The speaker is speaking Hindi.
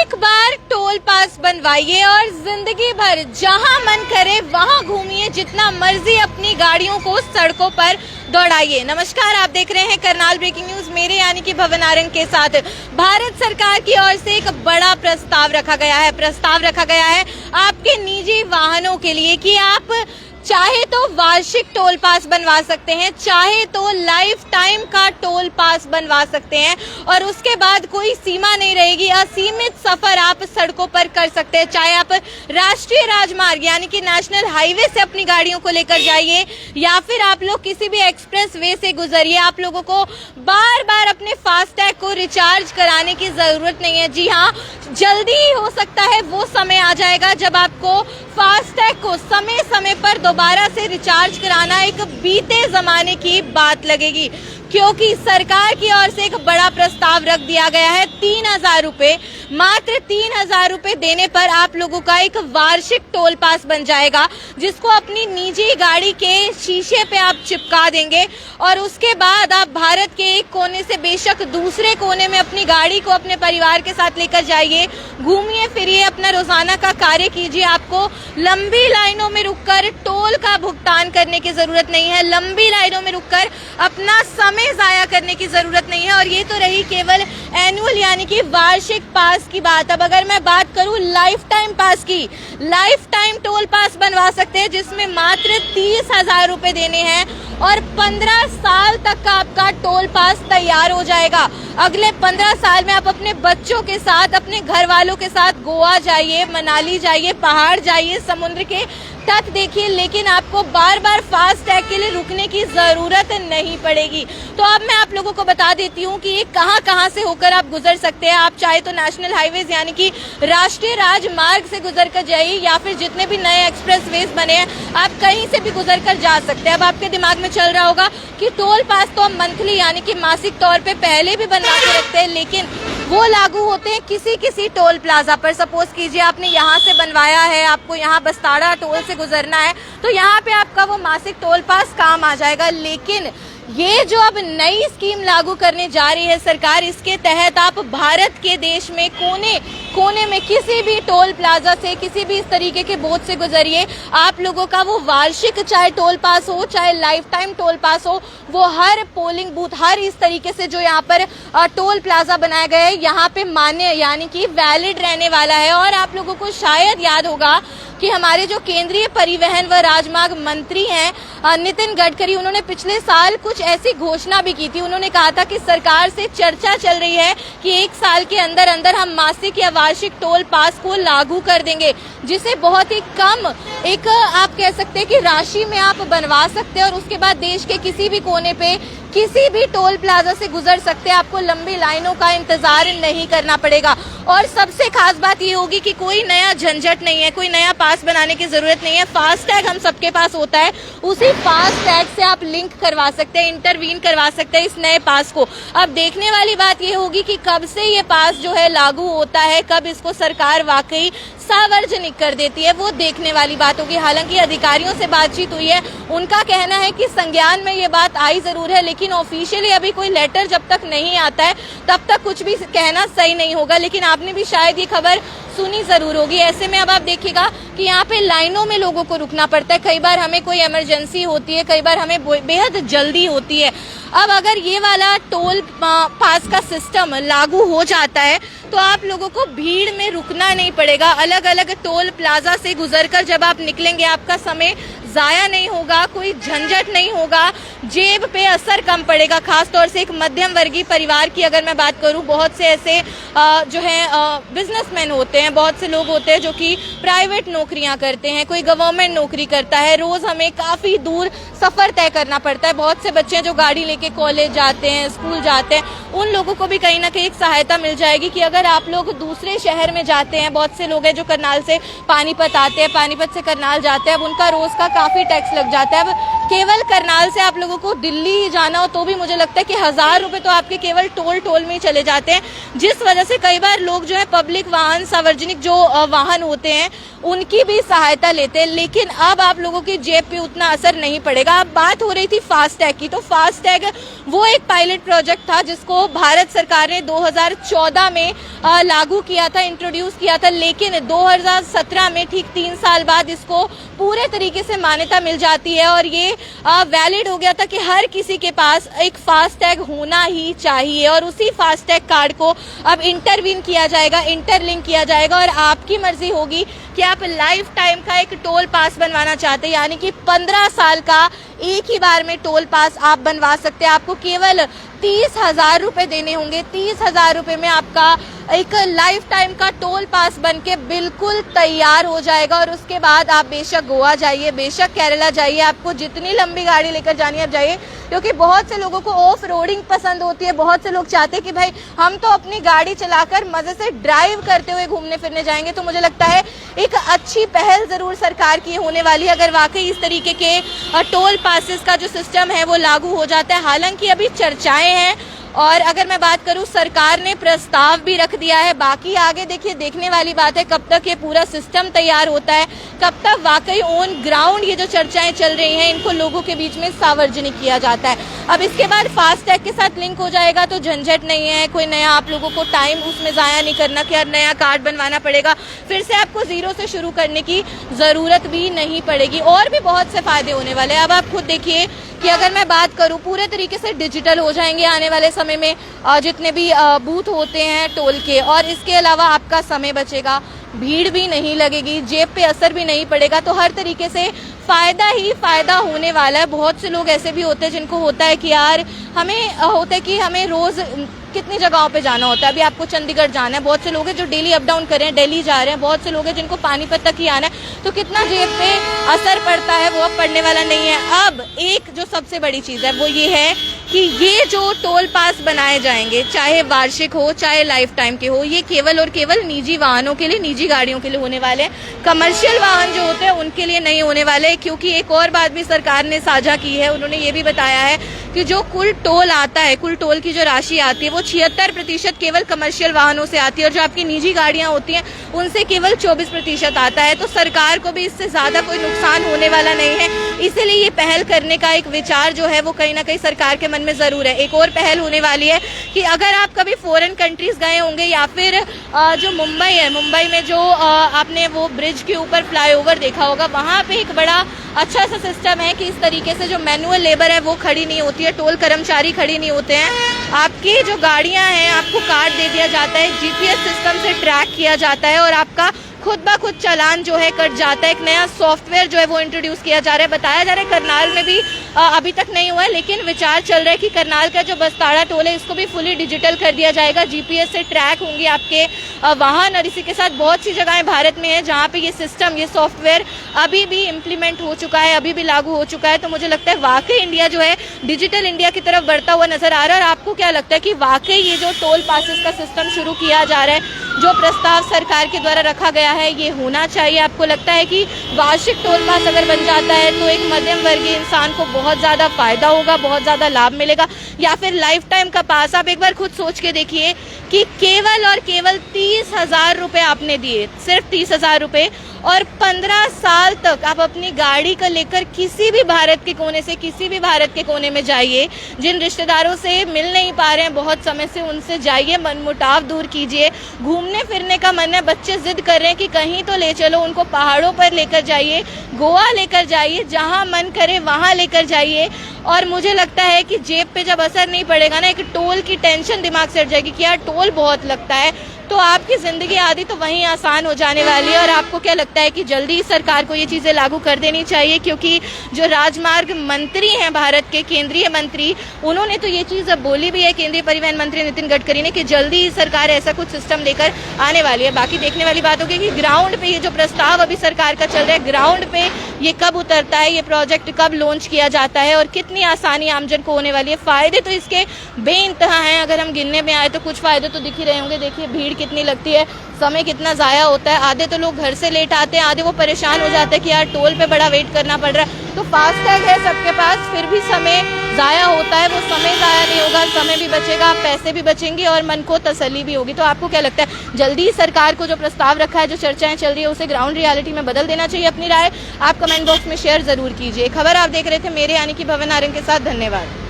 एक बार टोल पास बनवाइए और जिंदगी भर जहां मन करे वहां घूमिए, जितना मर्जी अपनी गाड़ियों को सड़कों पर दौड़ाइए। नमस्कार, आप देख रहे हैं करनाल ब्रेकिंग न्यूज, मेरे यानी कि भवन आरंग के साथ। भारत सरकार की ओर से एक बड़ा प्रस्ताव रखा गया है आपके निजी वाहनों के लिए कि आप चाहे तो वार्षिक टोल पास बनवा सकते हैं, चाहे तो लाइफ टाइम का टोल पास बनवा सकते हैं और उसके बाद कोई सीमा नहीं रहेगी। असीमित सफर आप सड़कों पर कर सकते हैं, चाहे आप राष्ट्रीय राजमार्ग यानी कि नेशनल हाईवे से अपनी गाड़ियों को लेकर जाइए या फिर आप लोग किसी भी एक्सप्रेस वे से गुजरिए। आप लोगों को बार बार अपने फास्टैग को रिचार्ज कराने की जरूरत नहीं है। जी हाँ, जल्दी ही हो सकता है वो समय आ जाएगा जब आपको फास्टैग को समय समय पर दोबारा से रिचार्ज कराना एक बीते जमाने की बात लगेगी, क्योंकि सरकार की ओर से एक बड़ा प्रस्ताव रख दिया गया है। 3,000 रुपए, मात्र 3,000 रुपए देने पर आप लोगों का एक वार्षिक टोल पास बन जाएगा, जिसको अपनी निजी गाड़ी के शीशे पे आप चिपका देंगे और उसके बाद आप भारत के एक कोने से बेशक दूसरे कोने में अपनी गाड़ी को अपने परिवार के साथ लेकर जाइए, घूमिए फिरिए, अपना रोजाना का कार्य कीजिए। आपको लंबी लाइनों में रुककर टोल का भुगतान करने की जरूरत नहीं है, लंबी लाइनों में रुककर अपना समय जाया करने की जरूरत नहीं है। और ये तो रही केवल एनुअल यानी कि वार्षिक पास की बात। अब अगर मैं बात करूं लाइफ टाइम पास की, लाइफ टाइम टोल पास बनवा सकते हैं जिसमें मात्र 30,000 रुपए देने हैं और 15 साल तक का आपका टोल पास तैयार हो जाएगा। अगले 15 साल में आप अपने बच्चों के साथ, अपने घर वालों के साथ गोवा जाइए, मनाली जाइए, पहाड़ जाइए, समुद्र के तट देखिए, लेकिन आपको बार बार फास्टैग के लिए रुकने की जरूरत नहीं पड़ेगी। तो अब मैं आप लोगों को बता देती हूँ कि ये कहाँ से होकर आप गुजर सकते हैं। आप चाहे तो नेशनल हाईवेज यानी कि राष्ट्रीय राजमार्ग से गुजर कर जाइए या फिर जितने भी नए एक्सप्रेस वेज बने हैं आप कहीं से भी गुजर कर जा सकते हैं। अब आपके दिमाग में चल रहा होगा कि टोल पास तो हम मंथली यानी कि मासिक तौर पे पहले भी बनवा के रखते हैं, लेकिन वो लागू होते हैं किसी टोल प्लाजा पर। सपोज कीजिए आपने यहाँ से बनवाया है, आपको यहाँ बस्ताड़ा टोल से गुजरना है, तो यहाँ पे आपका वो मासिक टोल पास काम आ जाएगा। लेकिन ये जो अब नई स्कीम लागू करने जा रही है सरकार, इसके तहत आप भारत के देश में कोने में किसी भी टोल प्लाजा से, किसी भी इस तरीके के बोझ से गुजरिए, आप लोगों का वो वार्षिक चाहे टोल पास हो चाहे लाइफ टाइम टोल पास हो, वो हर पोलिंग बूथ, हर इस तरीके से जो यहाँ पर टोल प्लाजा बनाया गया है यहाँ पे मान्य यानी कि वैलिड रहने वाला है। और आप लोगों को शायद याद होगा कि हमारे जो केंद्रीय परिवहन व राजमार्ग मंत्री हैं नितिन गडकरी, उन्होंने पिछले साल कुछ ऐसी घोषणा भी की थी। उन्होंने कहा था कि सरकार से चर्चा चल रही है कि 1 साल के अंदर अंदर हम मासिक या वार्षिक टोल पास को लागू कर देंगे, जिसे बहुत ही कम एक आप कह सकते हैं कि राशि में आप बनवा सकते हैं और उसके बाद देश के किसी भी कोने पे किसी भी टोल प्लाजा से गुजर सकते हैं। आपको लंबी लाइनों का इंतजार नहीं करना पड़ेगा और सबसे खास बात ये होगी कि कोई नया झंझट नहीं है, कोई नया पास बनाने की जरूरत नहीं है। फास्टैग हम सबके पास होता है, उसी फास्टैग से आप लिंक करवा सकते हैं, इंटरवीन करवा सकते हैं इस नए पास को। अब देखने वाली बात ये होगी कि कब से ये पास जो है लागू होता है, कब इसको सरकार वाकई सार्वजनिक कर देती है, वो देखने वाली बात होगी। हालांकि अधिकारियों से बातचीत हुई है, उनका कहना है कि संज्ञान में ये बात आई जरूर है, लेकिन ऑफिशियली अभी कोई लेटर जब तक नहीं आता है तब तक कुछ भी कहना सही नहीं होगा। लेकिन आपने भी शायद ये खबर सुनी जरूर होगी। ऐसे में अब आप देखिएगा कि यहाँ पे लाइनों में लोगों को रुकना पड़ता है, कई बार हमें कोई इमरजेंसी होती है, कई बार हमें बेहद जल्दी होती है। अब अगर ये वाला टोल पास का सिस्टम लागू हो जाता है तो आप लोगों को भीड़ में रुकना नहीं पड़ेगा। अलग अलग टोल प्लाजा से गुजरकर जब आप निकलेंगे आपका समय जाया नहीं होगा, कोई झंझट नहीं होगा, जेब पे असर कम पड़ेगा। खास तौर से एक मध्यम वर्गीय परिवार की अगर मैं बात करूं, बहुत से ऐसे जो है बिजनेसमैन होते हैं, बहुत से लोग होते हैं जो कि प्राइवेट नौकरियां करते हैं, कोई गवर्नमेंट नौकरी करता है, रोज हमें काफी दूर सफर तय करना पड़ता है। बहुत से बच्चे जो गाड़ी लेके कॉलेज जाते हैं, स्कूल जाते हैं, उन लोगों को भी कहीं ना कहीं एक सहायता मिल जाएगी कि अगर आप लोग दूसरे शहर में जाते हैं, बहुत से लोग हैं जो करनाल से पानीपत आते हैं, पानीपत से करनाल जाते हैं, अब उनका रोज का काफी टैक्स लग जाता है। अब केवल करनाल से आप लोगों को दिल्ली ही जाना हो तो भी मुझे लगता है कि 1,000 रुपए तो आपके केवल टोल में ही चले जाते हैं, जिस वजह से कई बार लोग जो है पब्लिक वाहन, सार्वजनिक जो वाहन होते हैं उनकी भी सहायता लेते हैं। लेकिन अब आप लोगों की जेब पे उतना असर नहीं पड़ेगा। अब बात हो रही थी फास्टैग की, तो फास्टैग वो एक पायलट प्रोजेक्ट था जिसको भारत सरकार ने 2014 में लागू किया था, इंट्रोड्यूस किया था, लेकिन 2017 में ठीक 3 साल बाद इसको पूरे तरीके से मान्यता मिल जाती है और ये वैलिड हो गया था कि हर किसी के पास एक फास्टैग होना ही चाहिए। और उसी फास्टैग कार्ड को अब इंटरवीन किया जाएगा, इंटरलिंक किया जाएगा और आपकी मर्जी होगी कि आप लाइफ टाइम का एक टोल पास बनवाना चाहते हैं, यानी कि 15 साल का एक ही बार में टोल पास आप बनवा सकते हैं। आपको केवल 30,000 रुपए देने होंगे। 30,000 रुपए में आपका एक लाइफ टाइम का टोल पास बनके बिल्कुल तैयार हो जाएगा और उसके बाद आप बेशक गोवा जाइए, बेशक केरला जाइए, आपको जितनी लंबी गाड़ी लेकर जानी है आप जाइए, क्योंकि बहुत से लोगों को ऑफ रोडिंग पसंद होती है। बहुत से लोग चाहते हैं कि भाई हम तो अपनी गाड़ी चलाकर मजे से ड्राइव करते हुए घूमने फिरने जाएंगे। तो मुझे लगता है एक अच्छी पहल जरूर सरकार की होने वाली है अगर वाकई इस तरीके के टोल पासेस का जो सिस्टम है वो लागू हो जाता है। हालांकि अभी चर्चाएं हैं और अगर मैं बात करूं सरकार ने प्रस्ताव भी रख दिया है। बाकी आगे देखिए, देखने वाली बात है कब तक ये पूरा सिस्टम तैयार होता है, कब तक वाकई ऑन ग्राउंड ये जो चर्चाएं चल रही हैं इनको लोगों के बीच में सार्वजनिक किया जाता है। अब इसके बाद फास्टैग के साथ लिंक हो जाएगा तो झंझट नहीं है, कोई नया आप लोगों को टाइम उसमें जाया नहीं करना कि यार नया कार्ड बनवाना पड़ेगा, फिर से आपको जीरो से शुरू करने की जरूरत भी नहीं पड़ेगी और भी बहुत से फायदे होने वाले हैं। अब आप खुद देखिए कि अगर मैं बात करूं पूरे तरीके से डिजिटल हो जाएंगे आने वाले समय में जितने भी बूथ होते हैं टोल के, और इसके अलावा आपका समय बचेगा, भीड़ भी नहीं लगेगी, जेब पे असर भी नहीं पड़ेगा। तो हर तरीके से फायदा ही फायदा होने वाला है। बहुत से लोग ऐसे भी होते हैं जिनको होता है कि यार हमें रोज कितनी जगहों पे जाना होता है। अभी आपको चंडीगढ़ जाना है, बहुत से लोग हैं जो डेली अप डाउन कर रहे हैं, दिल्ली जा रहे हैं, बहुत से लोग हैं जिनको पानीपत तक ही आना है। तो कितना जेब पे असर पड़ता है वो अब पड़ने वाला नहीं है। अब एक जो सबसे बड़ी चीज है वो ये है कि ये जो टोल पास बनाए जाएंगे, चाहे वार्षिक हो चाहे लाइफ टाइम के हो, ये केवल और केवल निजी वाहनों के लिए, निजी गाड़ियों के लिए होने वाले हैं। कमर्शियल वाहन जो होते हैं उनके लिए नहीं होने वाले, क्योंकि एक और बात भी सरकार ने साझा की है। उन्होंने ये भी बताया है कि जो कुल टोल आता है, कुल टोल की जो राशि आती है वो 76% केवल कमर्शियल वाहनों से आती है और जो आपकी निजी गाड़ियां होती हैं उनसे केवल 24% आता है। तो सरकार को भी इससे ज्यादा कोई नुकसान होने वाला नहीं है, इसीलिए ये पहल करने का एक विचार जो है वो कहीं ना कहीं सरकार के मन में जरूर है। एक और पहल होने वाली है कि अगर आप कभी फॉरेन कंट्रीज गए होंगे या फिर जो मुंबई है, मुंबई में जो आपने वो ब्रिज के ऊपर फ्लाईओवर देखा होगा, वहां पे एक बड़ा अच्छा सा सिस्टम है कि इस तरीके से जो मैनुअल लेबर है वो खड़ी नहीं होती है, टोल कर्मचारी खड़ी नहीं होते हैं। आपकी जो गाड़ियां हैं आपको कार्ड दे दिया जाता है, जीपीएस सिस्टम से ट्रैक किया जाता है और आपका खुद ब खुद चालान जो है कट जाता है। एक नया सॉफ्टवेयर जो है वो इंट्रोड्यूस किया जा रहा है। बताया जा रहा है करनाल में भी अभी तक नहीं हुआ है, लेकिन विचार चल रहा है कि करनाल का जो बस्ताड़ा टोल है इसको भी फुली डिजिटल कर दिया जाएगा, जीपीएस से ट्रैक होंगे आपके वाहन। और इसी के साथ बहुत सी जगहें भारत में है जहाँ पे ये सिस्टम, ये सॉफ्टवेयर अभी भी इम्प्लीमेंट हो चुका है, अभी भी लागू हो चुका है। तो मुझे लगता है वाकई इंडिया जो है डिजिटल इंडिया की तरफ बढ़ता हुआ नजर आ रहा है। और आपको क्या लगता है कि वाकई ये जो टोल पासेस का सिस्टम शुरू किया जा रहा है, जो प्रस्ताव सरकार के द्वारा रखा गया है, ये होना चाहिए? आपको लगता है कि वार्षिक टोल पास अगर बन जाता है तो एक मध्यम वर्गीय इंसान को बहुत ज़्यादा फायदा होगा, बहुत ज़्यादा लाभ मिलेगा, या फिर लाइफ टाइम का पास? आप एक बार खुद सोच के देखिए कि केवल और केवल 30,000 रुपये आपने दिए, सिर्फ 30,000 रुपये, और 15 साल तक आप अपनी गाड़ी को लेकर किसी भी भारत के कोने से किसी भी भारत के कोने में जाइए। जिन रिश्तेदारों से मिल नहीं पा रहे हैं बहुत समय से, उनसे जाइए, मनमुटाव दूर कीजिए। घूमने फिरने का मन है, बच्चे जिद कर रहे हैं कि कहीं तो ले चलो, उनको पहाड़ों पर लेकर जाइए, गोवा लेकर जाइए, जहां मन करे वहां लेकर जाइए। और मुझे लगता है कि जेब पे जब असर नहीं पड़ेगा ना, एक टोल की टेंशन दिमाग से हट जाएगी कि यार टोल बहुत लगता है, तो आपकी जिंदगी आदि तो वहीं आसान हो जाने वाली है। और आपको क्या लगता है कि जल्दी सरकार को ये चीजें लागू कर देनी चाहिए? क्योंकि जो राजमार्ग मंत्री हैं भारत के, केंद्रीय मंत्री, उन्होंने तो ये चीज अब बोली भी है, केंद्रीय परिवहन मंत्री नितिन गडकरी ने, कि जल्दी ही सरकार ऐसा कुछ सिस्टम लेकर आने वाली है। बाकी देखने वाली बात होगी कि ग्राउंड पे ये जो प्रस्ताव अभी सरकार का चल रहा है, ग्राउंड पे ये कब उतरता है, ये प्रोजेक्ट कब लॉन्च किया जाता है और कितनी आसानी आमजन को होने वाली है। फायदे तो इसके बेइंतहा हैं, अगर हम गिनने में आए तो कुछ फायदे तो दिख ही रहे होंगे। देखिए भीड़ कितनी लगती है, समय कितना ज़ाया होता है, आधे तो लोग घर से लेट आते हैं, आधे वो परेशान हो जाते हैं कि यार टोल पे बड़ा वेट करना पड़ रहा है। तो फास्टैग है सबके पास, फिर भी समय ज़ाया होता है वो समय ज़ाया नहीं होगा, समय भी बचेगा, पैसे भी बचेंगे और मन को तसल्ली भी होगी। तो आपको क्या लगता है, जल्दी सरकार को जो प्रस्ताव रखा है, जो चर्चाएं चल रही है, उसे ग्राउंड रियलिटी में बदल देना चाहिए? अपनी राय आप कमेंट बॉक्स में शेयर जरूर कीजिए। खबर आप देख रहे थे मेरे यानी कि भवन आरंग के साथ। धन्यवाद।